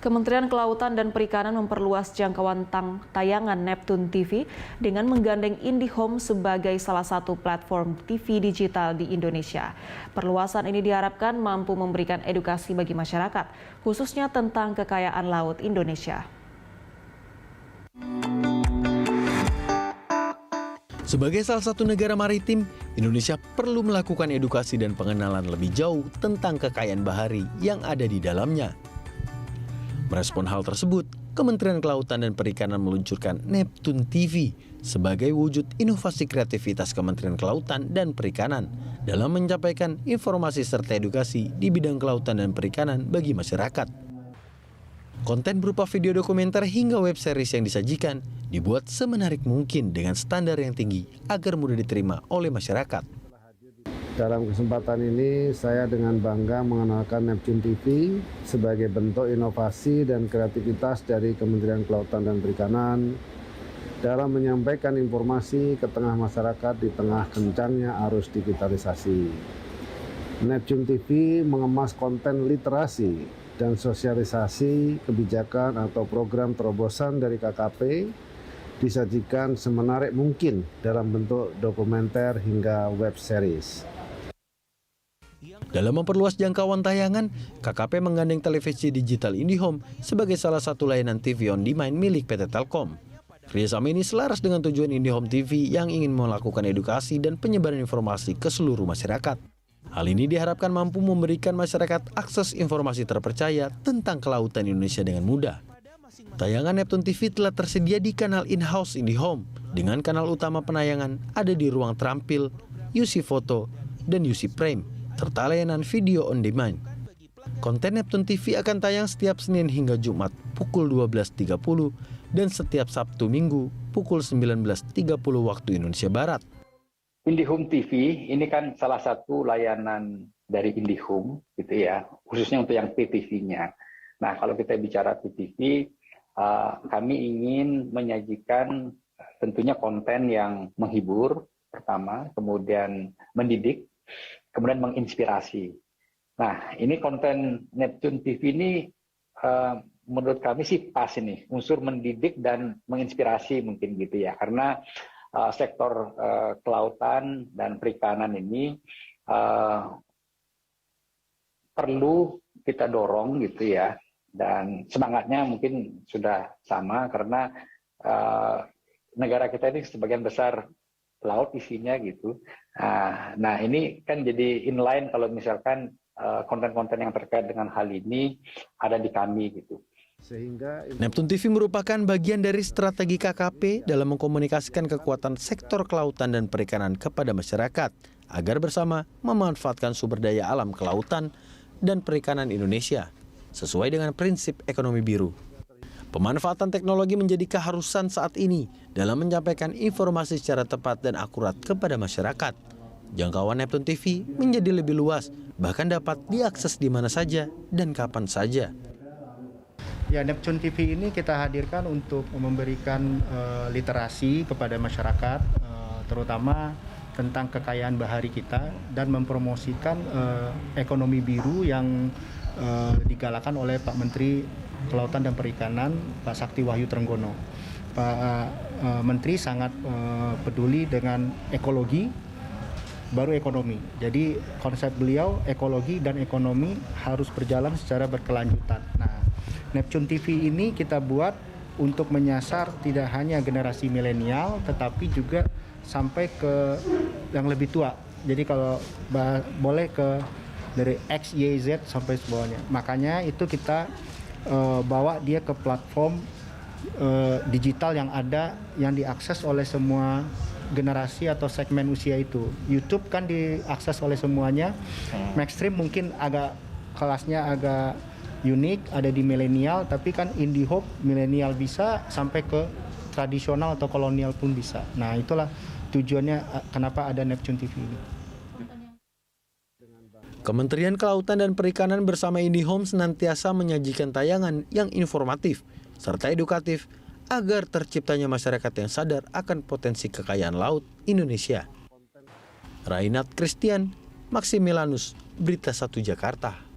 Kementerian Kelautan dan Perikanan memperluas jangkauan tayangan Neptune TV dengan menggandeng IndiHome sebagai salah satu platform TV digital di Indonesia. Perluasan ini diharapkan mampu memberikan edukasi bagi masyarakat, khususnya tentang kekayaan laut Indonesia. Sebagai salah satu negara maritim, Indonesia perlu melakukan edukasi dan pengenalan lebih jauh tentang kekayaan bahari yang ada di dalamnya. Merespon hal tersebut, Kementerian Kelautan dan Perikanan meluncurkan Neptune TV sebagai wujud inovasi kreativitas Kementerian Kelautan dan Perikanan dalam menyampaikan informasi serta edukasi di bidang kelautan dan perikanan bagi masyarakat. Konten berupa video dokumenter hingga web series yang disajikan dibuat semenarik mungkin dengan standar yang tinggi agar mudah diterima oleh masyarakat. Dalam kesempatan ini, saya dengan bangga mengenalkan Neptune TV sebagai bentuk inovasi dan kreativitas dari Kementerian Kelautan dan Perikanan dalam menyampaikan informasi ke tengah masyarakat di tengah kencangnya arus digitalisasi. Neptune TV mengemas konten literasi dan sosialisasi kebijakan atau program terobosan dari KKP disajikan semenarik mungkin dalam bentuk dokumenter hingga web series. Dalam memperluas jangkauan tayangan, KKP menggandeng televisi digital IndiHome sebagai salah satu layanan TV on demand milik PT Telkom. Kerjasama ini selaras dengan tujuan IndiHome TV yang ingin melakukan edukasi dan penyebaran informasi ke seluruh masyarakat. Hal ini diharapkan mampu memberikan masyarakat akses informasi terpercaya tentang kelautan Indonesia dengan mudah. Tayangan Neptune TV telah tersedia di kanal in-house IndiHome dengan kanal utama penayangan ada di ruang terampil, UC Foto, dan UC Frame, serta layanan video on demand. Konten Neptune TV akan tayang setiap Senin hingga Jumat pukul 12.30 dan setiap Sabtu Minggu pukul 19.30 waktu Indonesia Barat. IndiHome TV ini kan salah satu layanan dari IndiHome gitu ya, khususnya untuk yang PTV-nya. Nah, kalau kita bicara PTV, kami ingin menyajikan tentunya konten yang menghibur pertama, kemudian mendidik, kemudian menginspirasi. Nah, ini konten Neptune TV ini menurut kami sih pas ini, unsur mendidik dan menginspirasi mungkin gitu ya. Karena sektor kelautan dan perikanan ini perlu kita dorong gitu ya. Dan semangatnya mungkin sudah sama karena negara kita ini sebagian besar laut isinya gitu. Nah ini kan jadi inline kalau misalkan konten-konten yang terkait dengan hal ini ada di kami gitu. Neptune TV merupakan bagian dari strategi KKP dalam mengkomunikasikan kekuatan sektor kelautan dan perikanan kepada masyarakat agar bersama memanfaatkan sumber daya alam kelautan dan perikanan Indonesia sesuai dengan prinsip ekonomi biru. Pemanfaatan teknologi menjadi keharusan saat ini dalam menyampaikan informasi secara tepat dan akurat kepada masyarakat. Jangkauan Neptune TV menjadi lebih luas, bahkan dapat diakses di mana saja dan kapan saja. Ya, Neptune TV ini kita hadirkan untuk memberikan literasi kepada masyarakat, terutama tentang kekayaan bahari kita dan mempromosikan ekonomi biru yang digalakan oleh Pak Menteri Kelautan dan Perikanan, Pak Sakti Wahyu Trenggono. Pak Menteri sangat peduli dengan ekologi, baru ekonomi. Jadi konsep beliau ekologi dan ekonomi harus berjalan secara berkelanjutan. Nah, Neptune TV ini kita buat untuk menyasar tidak hanya generasi milenial, tetapi juga sampai ke yang lebih tua. Jadi kalau boleh ke dari X, Y, Z sampai sebawahnya. Makanya itu kita bawa dia ke platform digital yang ada, yang diakses oleh semua generasi atau segmen usia itu. YouTube kan diakses oleh semuanya. Maxstream mungkin agak kelasnya agak unik, ada di milenial, tapi kan IndiHome milenial bisa sampai ke tradisional atau kolonial pun bisa. Nah, itulah tujuannya kenapa ada Neptune TV ini. Kementerian Kelautan dan Perikanan bersama IndiHome senantiasa menyajikan tayangan yang informatif serta edukatif agar terciptanya masyarakat yang sadar akan potensi kekayaan laut Indonesia. Rainat Christian, Maximilanus, Berita 1 Jakarta.